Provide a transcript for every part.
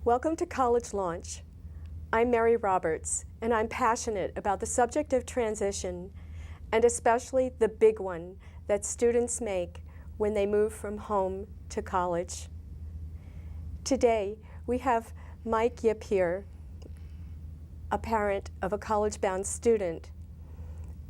Welcome to College Launch. I'm Mary Roberts, and I'm passionate about the subject of transition, and especially the big one that students make when they move from home to college. Today, we have Mike Yip here, a parent of a college-bound student,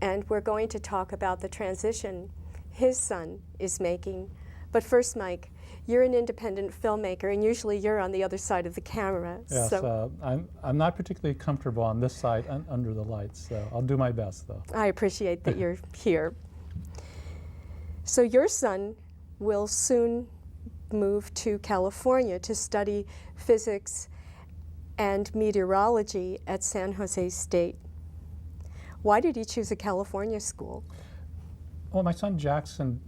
and we're going to talk about the transition his son is making. But first, Mike, you're an independent filmmaker, and usually you're on the other side of the camera. Yes, I'm not particularly comfortable on this side under the lights, so I'll do my best, though. I appreciate that you're here. So your son will soon move to California to study physics and meteorology at San Jose State. Why did he choose a California school? Well, my son Jackson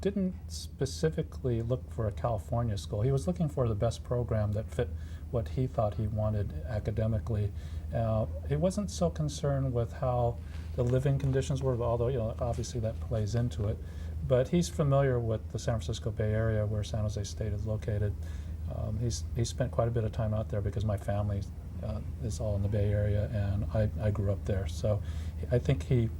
didn't specifically look for a California school. He was looking for the best program that fit what he thought he wanted academically. He wasn't so concerned with how the living conditions were, although obviously that plays into it. But he's familiar with the San Francisco Bay Area, where San Jose State is located. He's spent quite a bit of time out there because my family is all in the Bay Area, and I grew up there. So I think he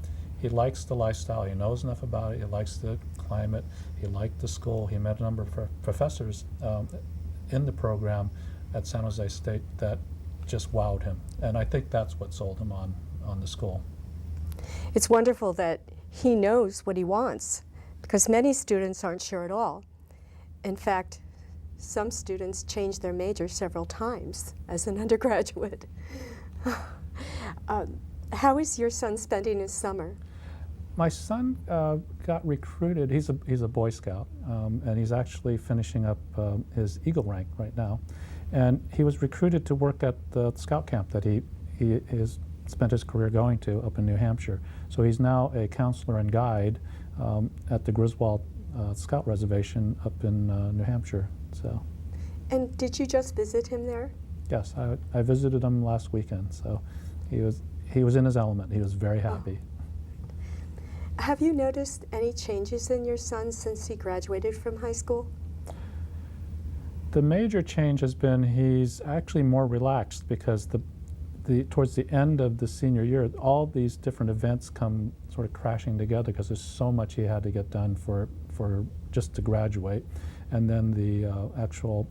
likes the lifestyle. He knows enough about it. He likes the climate. He liked the school. He met a number of professors in the program at San Jose State that just wowed him. And I think that's what sold him on the school. It's wonderful that he knows what he wants, because many students aren't sure at all. In fact, some students change their major several times as an undergraduate. How is your son spending his summer? My son got recruited. He's a Boy Scout, and he's actually finishing up his Eagle rank right now. And he was recruited to work at the scout camp that he has spent his career going to up in New Hampshire. So he's now a counselor and guide at the Griswold Scout Reservation up in New Hampshire. So. And did you just visit him there? Yes, I visited him last weekend. So he was in his element. He was very happy. Have you noticed any changes in your son since he graduated from high school? The major change has been he's actually more relaxed, because towards the end of the senior year, all these different events come sort of crashing together because there's so much he had to get done for just to graduate, and then the actual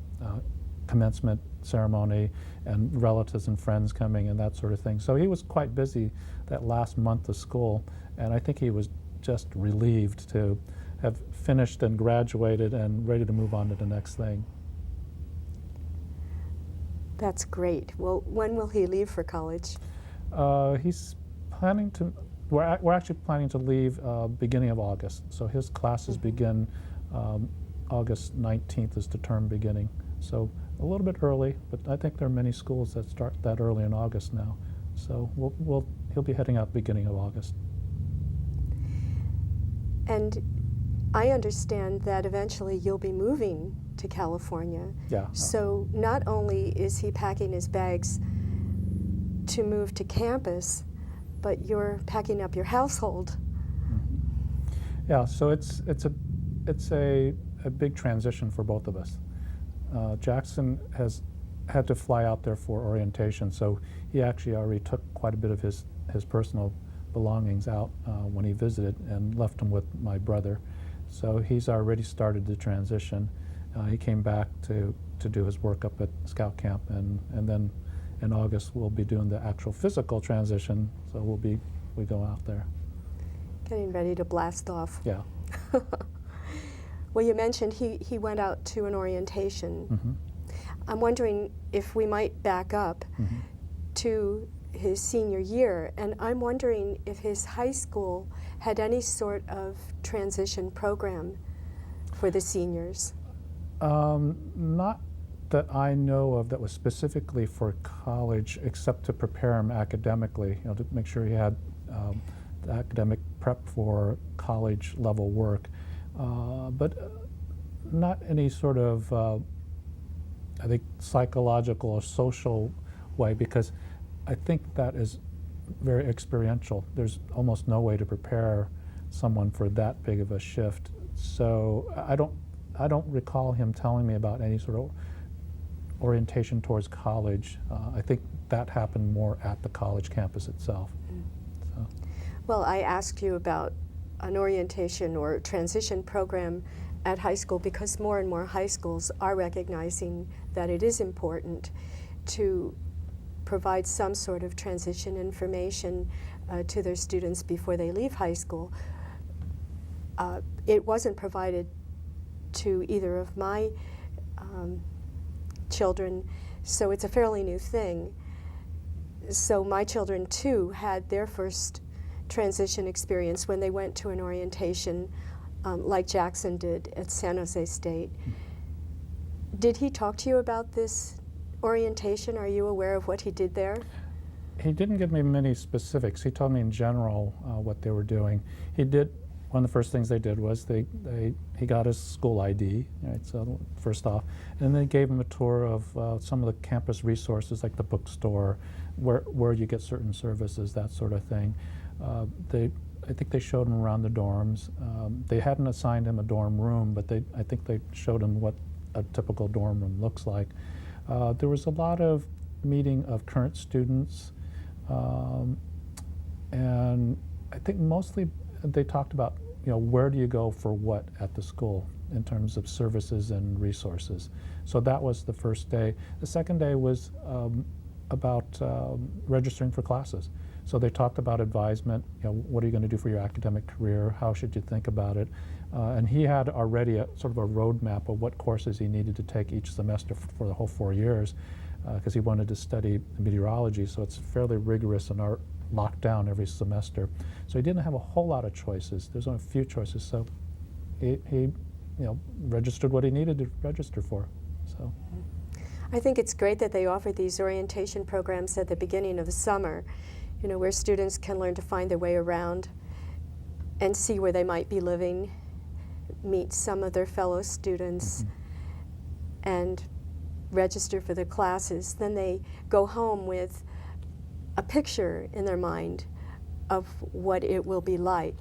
commencement ceremony and relatives and friends coming and that sort of thing. So he was quite busy that last month of school, and I think he was just relieved to have finished and graduated and ready to move on to the next thing. That's great. Well, when will he leave for college? He's planning to, we're actually planning to leave beginning of August. So his classes begin August 19th is the term beginning. So a little bit early, but I think there are many schools that start that early in August now. So he'll be heading out beginning of August. And I understand that eventually you'll be moving to California. Yeah. So not only is he packing his bags to move to campus, but you're packing up your household. Mm-hmm. Yeah, so it's a big transition for both of us. Jackson has had to fly out there for orientation, so he actually already took quite a bit of his personal belongings out when he visited and left them with my brother. So he's already started the transition. He came back to do his work up at Scout Camp, and then in August we'll be doing the actual physical transition, so we go out there. Getting ready to blast off. Yeah. Well, you mentioned he went out to an orientation. Mm-hmm. I'm wondering if we might back up to his senior year, and I'm wondering if his high school had any sort of transition program for the seniors. Not that I know of that was specifically for college, except to prepare him academically, to make sure he had the academic prep for college level work, but not any sort of I think psychological or social way, because I think that is very experiential. There's almost no way to prepare someone for that big of a shift. So I don't recall him telling me about any sort of orientation towards college, I think that happened more at the college campus itself. So, Well, I asked you about an orientation or transition program at high school because more and more high schools are recognizing that it is important to provide some sort of transition information to their students before they leave high school. It wasn't provided to either of my children, so it's a fairly new thing. So my children too had their first transition experience when they went to an orientation like Jackson did at San Jose State. Did he talk to you about this orientation? Are you aware of what he did there? he didn't give me many specifics. He told me in general what they were doing. He did. One of the first things they did was he got his school ID, right, so first off, and they gave him a tour of some of the campus resources like the bookstore, where you get certain services, that sort of thing. I think they showed him around the dorms. They hadn't assigned him a dorm room, but I think they showed him what a typical dorm room looks like. There was a lot of meeting of current students, and I think mostly they talked about, where do you go for what at the school in terms of services and resources. So that was the first day. The second day was about registering for classes. So they talked about advisement, what are you going to do for your academic career, how should you think about it, and he had already sort of a roadmap of what courses he needed to take each semester for the whole 4 years, because he wanted to study meteorology, so it's fairly rigorous and are locked down every semester. So he didn't have a whole lot of choices. There's only a few choices, so he registered what he needed to register for. So I think it's great that they offer these orientation programs at the beginning of the summer, where students can learn to find their way around and see where they might be living, meet some of their fellow students, and register for their classes. Then they go home with a picture in their mind of what it will be like.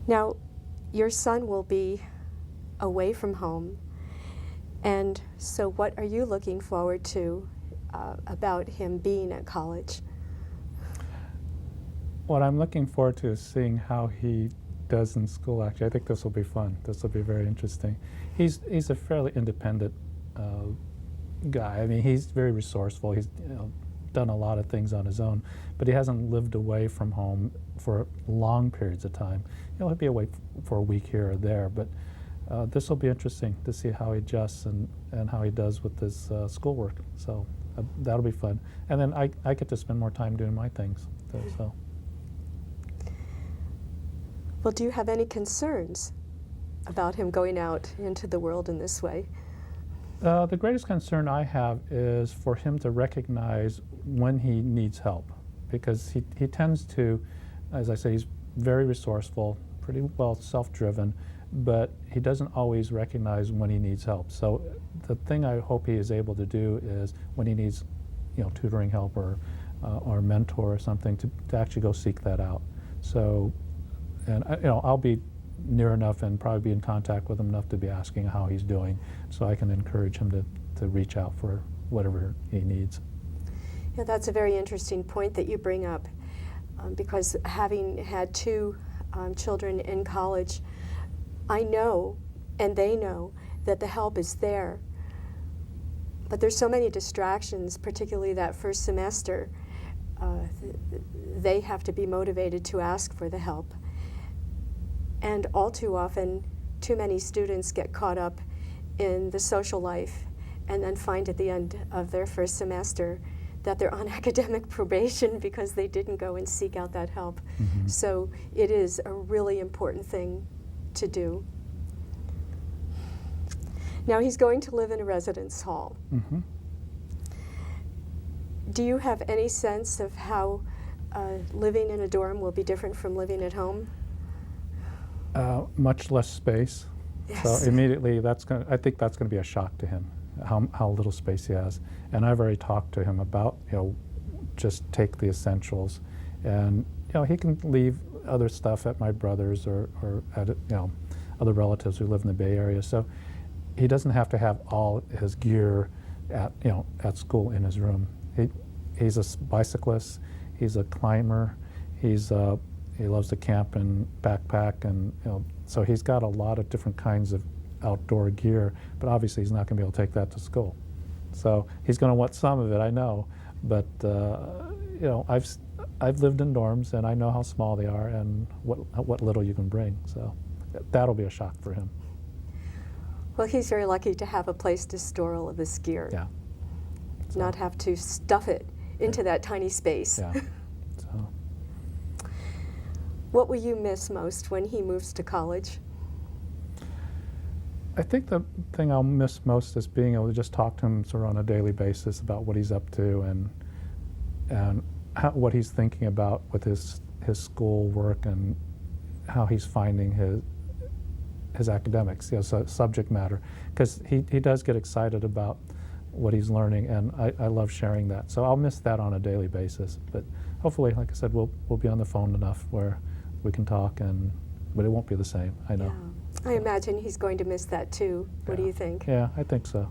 Now, your son will be away from home, and so what are you looking forward to about him being at college? what I'm looking forward to is seeing how he does in school. Actually, I think this will be fun. This will be very interesting. He's a fairly independent guy. I mean, he's very resourceful. He's done a lot of things on his own, but he hasn't lived away from home for long periods of time. He'll be away for a week here or there, but this will be interesting to see how he adjusts and how he does with his schoolwork. So that'll be fun. And then I get to spend more time doing my things. So. Well, do you have any concerns about him going out into the world in this way? The greatest concern I have is for him to recognize when he needs help, because he tends to, as I say, he's very resourceful, pretty well self-driven, but he doesn't always recognize when he needs help. So the thing I hope he is able to do is when he needs, tutoring help or a mentor or something, to actually go seek that out. So, and I'll be near enough and probably be in contact with him enough to be asking how he's doing, so I can encourage him to reach out for whatever he needs. Yeah, that's a very interesting point that you bring up, because having had two children in college, I know, and they know, that the help is there. But there's so many distractions, particularly that first semester. They have to be motivated to ask for the help. And all too often, too many students get caught up in the social life and then find at the end of their first semester that they're on academic probation because they didn't go and seek out that help. Mm-hmm. So it is a really important thing to do. Now he's going to live in a residence hall. Mm-hmm. Do you have any sense of how living in a dorm will be different from living at home? Much less space. Yes. So immediately I think that's going to be a shock to him, how little space he has. And I've already talked to him about, just take the essentials. And, he can leave other stuff at my brother's or at, other relatives who live in the Bay Area. So he doesn't have to have all his gear at school in his room. He's a bicyclist. He's a climber. He loves to camp and backpack, and so he's got a lot of different kinds of outdoor gear. But obviously, he's not going to be able to take that to school. So he's going to want some of it, I know. But I've lived in dorms, and I know how small they are and what little you can bring. So that'll be a shock for him. Well, he's very lucky to have a place to store all of his gear. Yeah. So, not have to stuff it into that tiny space. Yeah. So. What will you miss most when he moves to college? I think the thing I'll miss most is being able to just talk to him sort of on a daily basis about what he's up to and what he's thinking about with his school work and how he's finding his academics, subject matter, because he does get excited about what he's learning, and I love sharing that. So I'll miss that on a daily basis. But hopefully, like I said, we'll be on the phone enough where we can talk, but it won't be the same, I know. Yeah. I imagine he's going to miss that too. What do you think? Yeah, I think so.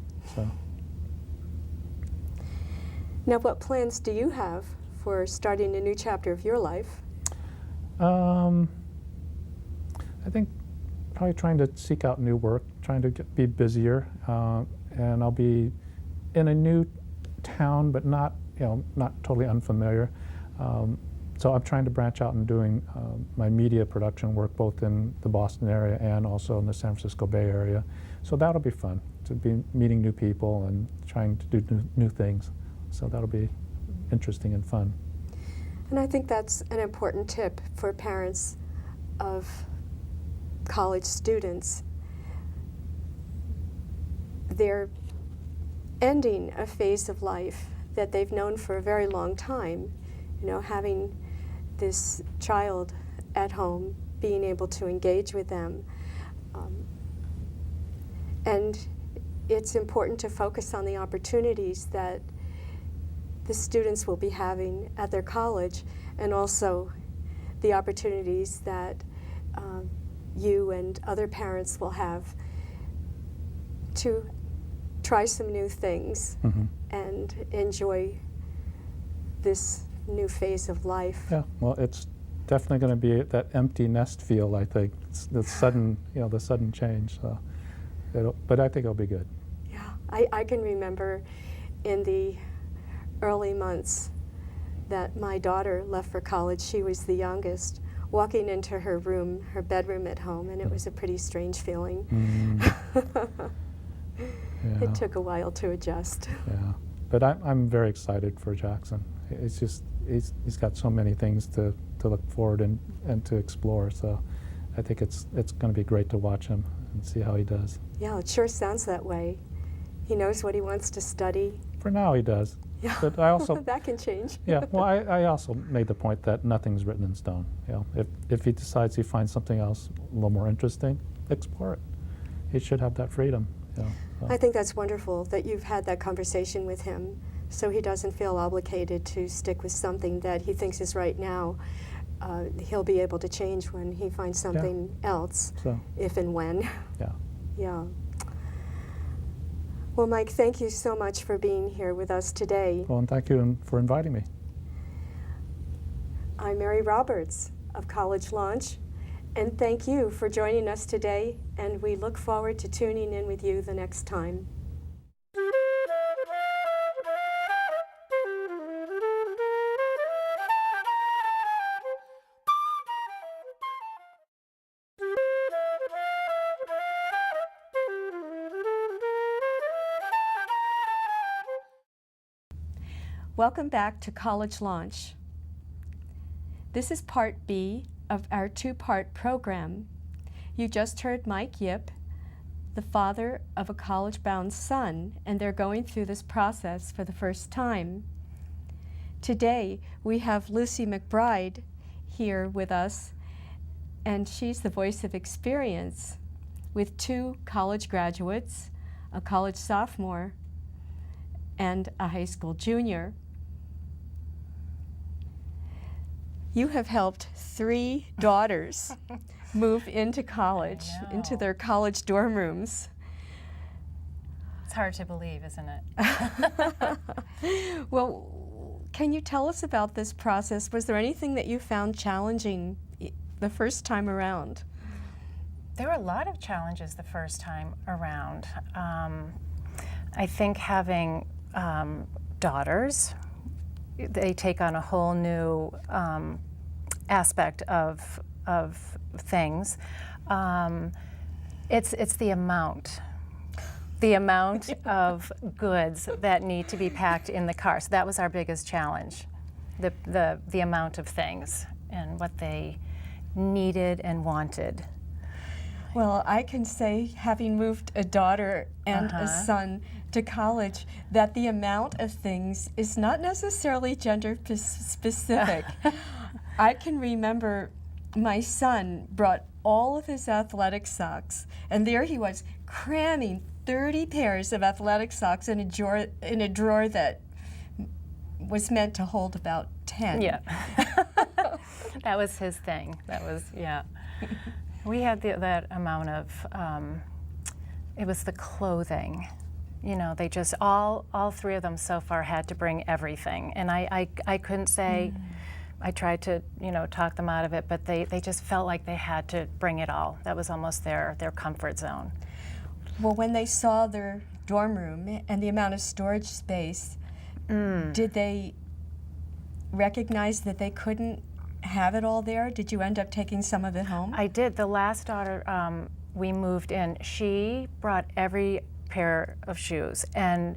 Now, what plans do you have for starting a new chapter of your life? I think probably trying to seek out new work, trying to be busier, and I'll be in a new town, but not totally unfamiliar. So I'm trying to branch out and doing my media production work both in the Boston area and also in the San Francisco Bay Area. So that'll be fun, to be meeting new people and trying to do new things. So that'll be interesting and fun. And I think that's an important tip for parents of college students. They're ending a phase of life that they've known for a very long time. Having this child at home, being able to engage with them. And it's important to focus on the opportunities that the students will be having at their college, and also the opportunities that you and other parents will have to try some new things and enjoy this new phase of life. Yeah, well, it's definitely going to be that empty nest feel, I think. It's the sudden change. So but I think it'll be good. Yeah, I can remember in the early months that my daughter left for college. She was the youngest, walking into her bedroom at home, and it was a pretty strange feeling. Yeah. It took a while to adjust. Yeah, but I'm very excited for Jackson. It's just he's got so many things to look forward and to explore. So I think it's going to be great to watch him and see how he does. Yeah, it sure sounds that way. He knows what he wants to study. For now, he does. Yeah, but I also that can change. Yeah, well, I also made the point that nothing's written in stone. If he decides he finds something else a little more interesting, explore it. He should have that freedom. So. I think that's wonderful that you've had that conversation with him, so he doesn't feel obligated to stick with something that he thinks is right now. He'll be able to change when he finds something else, if and when. Yeah. Yeah. Well, Mike, thank you so much for being here with us today. Well, and thank you for inviting me. I'm Mary Roberts of College Launch, and thank you for joining us today, and we look forward to tuning in with you the next time. Welcome back to College Launch. This is part B of our two-part program. You just heard Mike Yip, the father of a college-bound son, and they're going through this process for the first time. Today, we have Lucy McBride here with us, and she's the voice of experience with two college graduates, a college sophomore and a high school junior. You have helped 3 daughters move into college, into know. their college dorm rooms. It's hard to believe, isn't it? Well, can you tell us about this process? Was there anything that you found challenging the first time around? There were a lot of challenges the first time around. I think having daughters, they take on a whole new aspect of things. It's the amount of goods that need to be packed in the car. So that was our biggest challenge, the amount of things and what they needed and wanted. Well, I can say, having moved a daughter and a son to college, that the amount of things is not necessarily gender specific. I can remember my son brought all of his athletic socks, and there he was cramming 30 pairs of athletic socks in a drawer that was meant to hold about 10. Yeah. That was his thing. That was, yeah. We had that amount of, it was the clothing. You know, they just, all three of them so far had to bring everything. And I couldn't say, I tried to, talk them out of it, but they just felt like they had to bring it all. That was almost their comfort zone. Well, when they saw their dorm room and the amount of storage space, did they recognize that they couldn't have it all there? Did you end up taking some of it home? I did. The last daughter we moved in, she brought every pair of shoes, and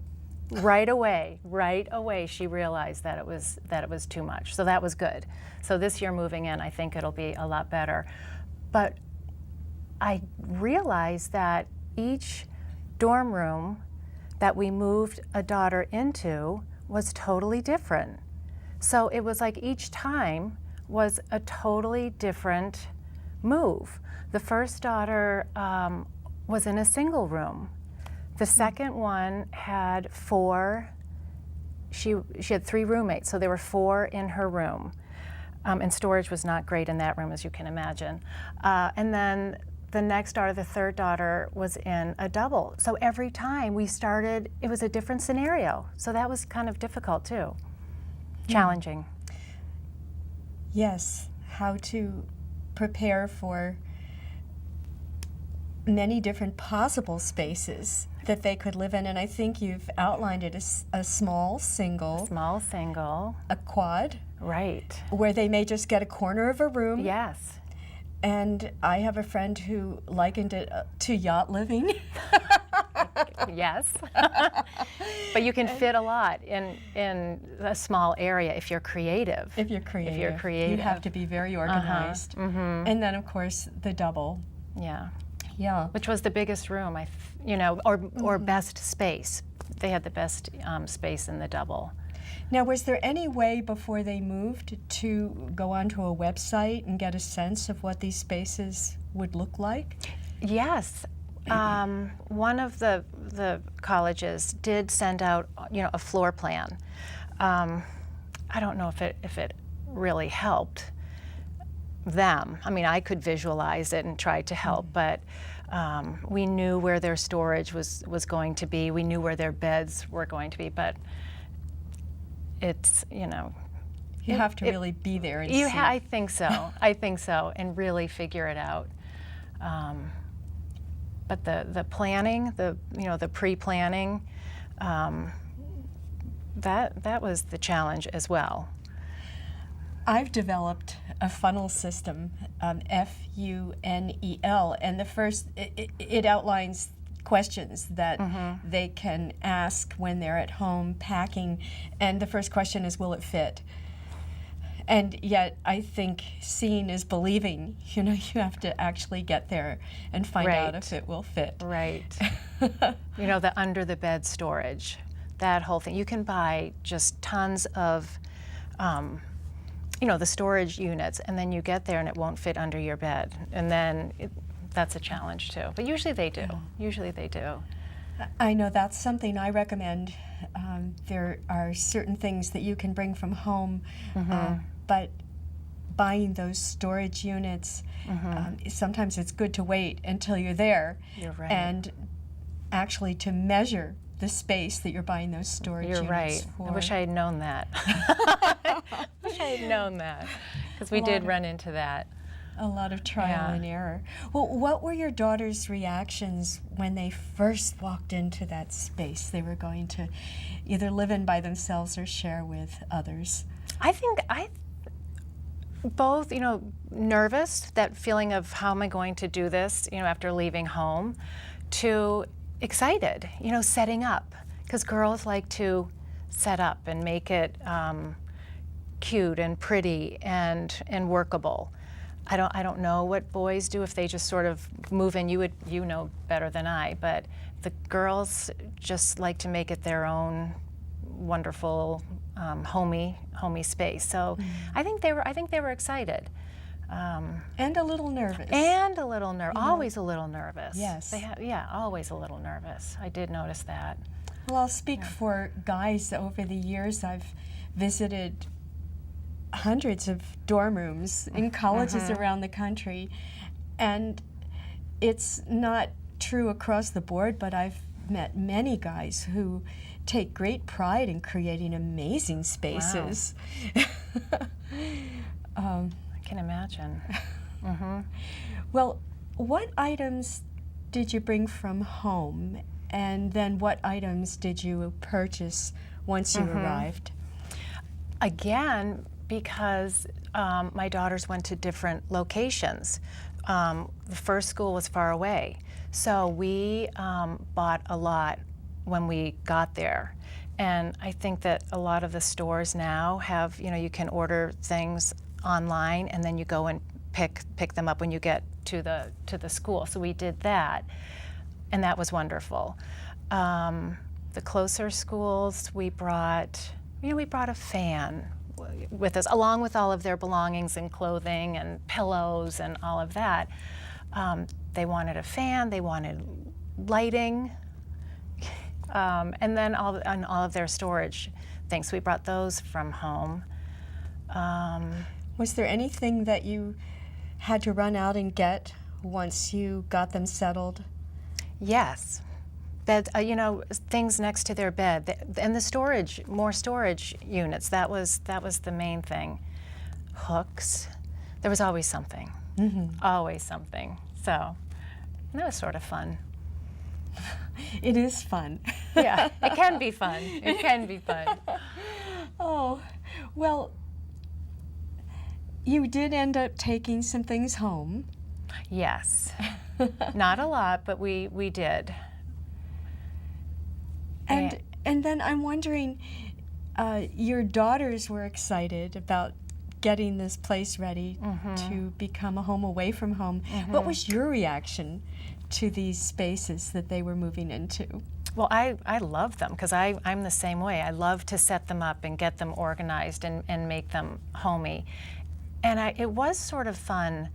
right away she realized that it was too much. So that was good. So this year moving in, I think it'll be a lot better. But I realized that each dorm room that we moved a daughter into was totally different. So it was like each time was a totally different move. The first daughter was in a single room. The second one had four. She had 3 roommates, so there were 4 in her room. And storage was not great in that room, as you can imagine. And then the next daughter, the third daughter, was in a double. So every time we started, it was a different scenario. So that was kind of difficult too. Challenging. Yes, how to prepare for many different possible spaces that they could live in. And I think you've outlined it as a small single, Small single. a quad, Right. where they may just get a corner of a room. Yes. And I have a friend who likened it to yacht living. Yes. But you can fit a lot in a small area if you're creative. If you're creative. If you're creative. You have to be very organized. And then, of course, the double. Yeah. Yeah. Which was the biggest room, or best space. They had the best space in the double. Now, was there any way before they moved to go onto a website and get a sense of what these spaces would look like? Yes. One of the colleges did send out, a floor plan. I don't know if it really helped them. I mean, I could visualize it and try to help, but we knew where their storage was going to be. We knew where their beds were going to be, but it's, You have to really be there and see. I think so. I think so, and really figure it out. But the planning, the pre-planning, that was the challenge as well. I've developed a funnel system, FUNEL, and the first, it outlines questions that they can ask when they're at home packing, and the first question is, will it fit? And yet, I think seeing is believing. You have to actually get there and find out if it will fit. Right. The under the bed storage, that whole thing. You can buy just tons of, the storage units, and then you get there and it won't fit under your bed. And then that's a challenge too. But usually they do. Usually they do. I know that's something I recommend. There are certain things that you can bring from home, but buying those storage units, sometimes it's good to wait until you're there. You're right. And actually to measure the space that you're buying those storage You're units right. for. I wish I had known that. I wish I had known that, because we did run into that. A lot of trial Yeah. and error. Well, what were your daughter's reactions when they first walked into that space they were going to either live in by themselves or share with others? I think both, nervous, that feeling of how am I going to do this, after leaving home, to excited, setting up, because girls like to set up and make it cute and pretty and workable. I don't know what boys do if they just sort of move in. You know better than I, but the girls just like to make it their own wonderful homey space. So I think they were excited. And a little nervous. And a little nervous. Always a little nervous. Yes. Always a little nervous. I did notice that. Well, I'll speak for guys. Over the years, I've visited hundreds of dorm rooms in colleges around the country, and it's not true across the board, but I've met many guys who take great pride in creating amazing spaces. I can imagine. Well, what items did you bring from home, and then what items did you purchase once you arrived? Again, because my daughters went to different locations. The first school was far away, so we bought a lot when we got there. And I think that a lot of the stores now have, you can order things online and then you go and pick them up when you get to the school. So we did that, and that was wonderful. The closer schools, we brought a fan with us, along with all of their belongings and clothing and pillows and all of that. They wanted a fan, they wanted lighting, and then all of their storage things. We brought those from home. Was there anything that you had to run out and get once you got them settled? Yes. Bed, things next to their bed, and the storage, more storage units. That was the main thing. Hooks. There was always something. Always something. So that was sort of fun. It is fun. Yeah, it can be fun. It can be fun. Oh, well, you did end up taking some things home. Yes. Not a lot, but we did. And then I'm wondering, your daughters were excited about getting this place ready to become a home away from home. What was your reaction to these spaces that they were moving into? Well, I love them because I'm the same way. I love to set them up and get them organized and make them homey. And it was sort of fun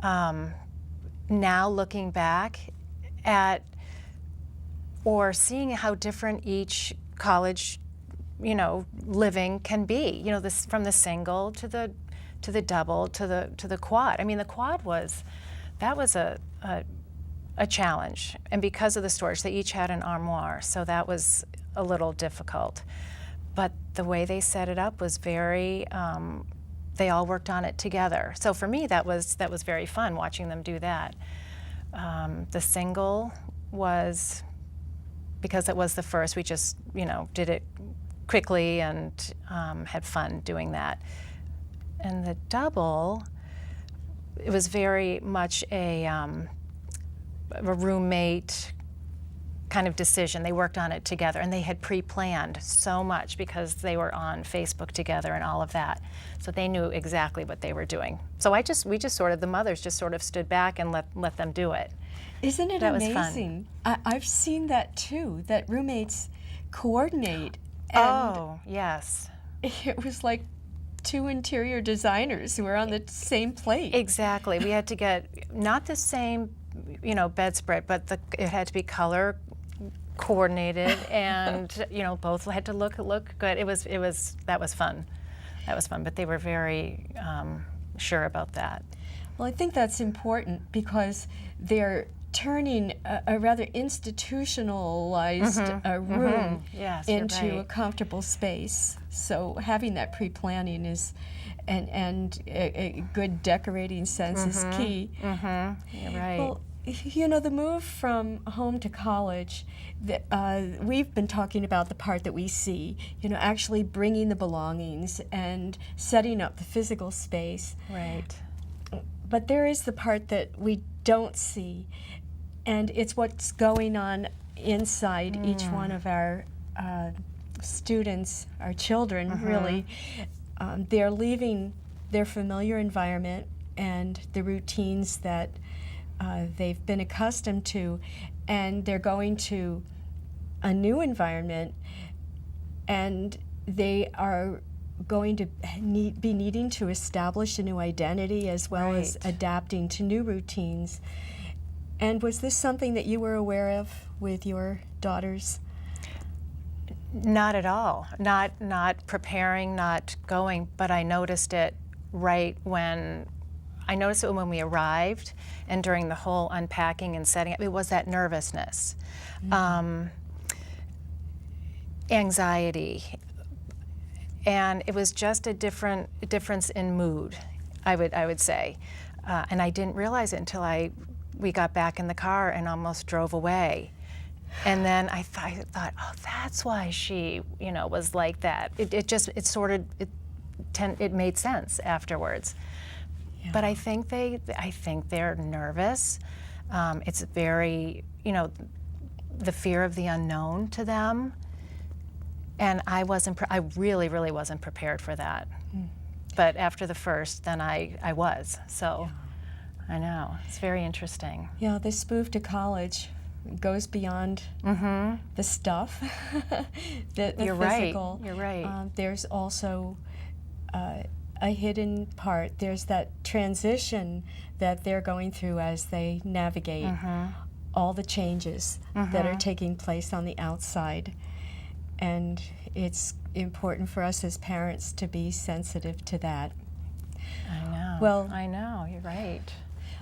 now looking back at or seeing how different each college, living can be. This from the single to the double to the quad. I mean, the quad was a challenge, and because of the storage, they each had an armoire, so that was a little difficult. But the way they set it up was very. They all worked on it together. So for me, that was very fun watching them do that. The single was, because it was the first, we just did it quickly and had fun doing that. And the double, it was very much a roommate kind of decision. They worked on it together, and they had pre-planned so much because they were on Facebook together and all of that. So they knew exactly what they were doing. So the mothers just sort of stood back and let them do it. Isn't it That was amazing? fun. I've seen that too, that roommates coordinate. And Oh, yes. it was like two interior designers who were on the same plate. Exactly. We had to get not the same, bedspread, but it had to be color coordinated, and both had to look good. That was fun. That was fun. But they were very sure about that. Well, I think that's important because they're turning a rather institutionalized room Yes, you're into a right. comfortable space. So having that pre-planning is, and a good decorating sense is key. You're right. Well, you know, the move from home to college, we've been talking about the part that we see, you know, actually bringing the belongings and setting up the physical space. Right. But there is the part that we don't see, and it's what's going on inside each one of our students, our children, really. They're leaving their familiar environment and the routines that they've been accustomed to, and they're going to a new environment, and they are going to be needing to establish a new identity as well as Right. adapting to new routines. And was this something that you were aware of with your daughters? Not at all. Not preparing, not going, but I noticed it right when we arrived, and during the whole unpacking and setting up. It was that nervousness, anxiety, and it was just a difference in mood, I would say, and I didn't realize it until we got back in the car and almost drove away. And then I thought, oh, that's why she, was like that. It made sense afterwards. Yeah. But I think they're nervous. It's very, the fear of the unknown to them. And I really, really wasn't prepared for that. But after the first, then I was. So I know, it's very interesting. Yeah, this move to college goes beyond the stuff, the You're physical. right. You're right. There's also a hidden part. There's that transition that they're going through as they navigate all the changes that are taking place on the outside. And it's important for us as parents to be sensitive to that. I know. Well, I know. You're right.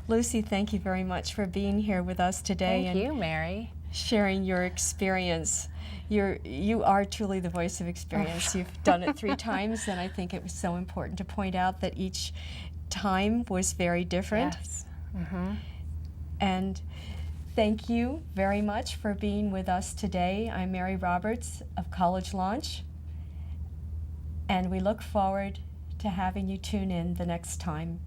Lucy, thank you very much for being here with us today Thank you, Mary. sharing your experience. You are truly the voice of experience. You've done it 3 times, and I think it was so important to point out that each time was very different. Yes. And thank you very much for being with us today. I'm Mary Roberts of College Launch, and we look forward to having you tune in the next time.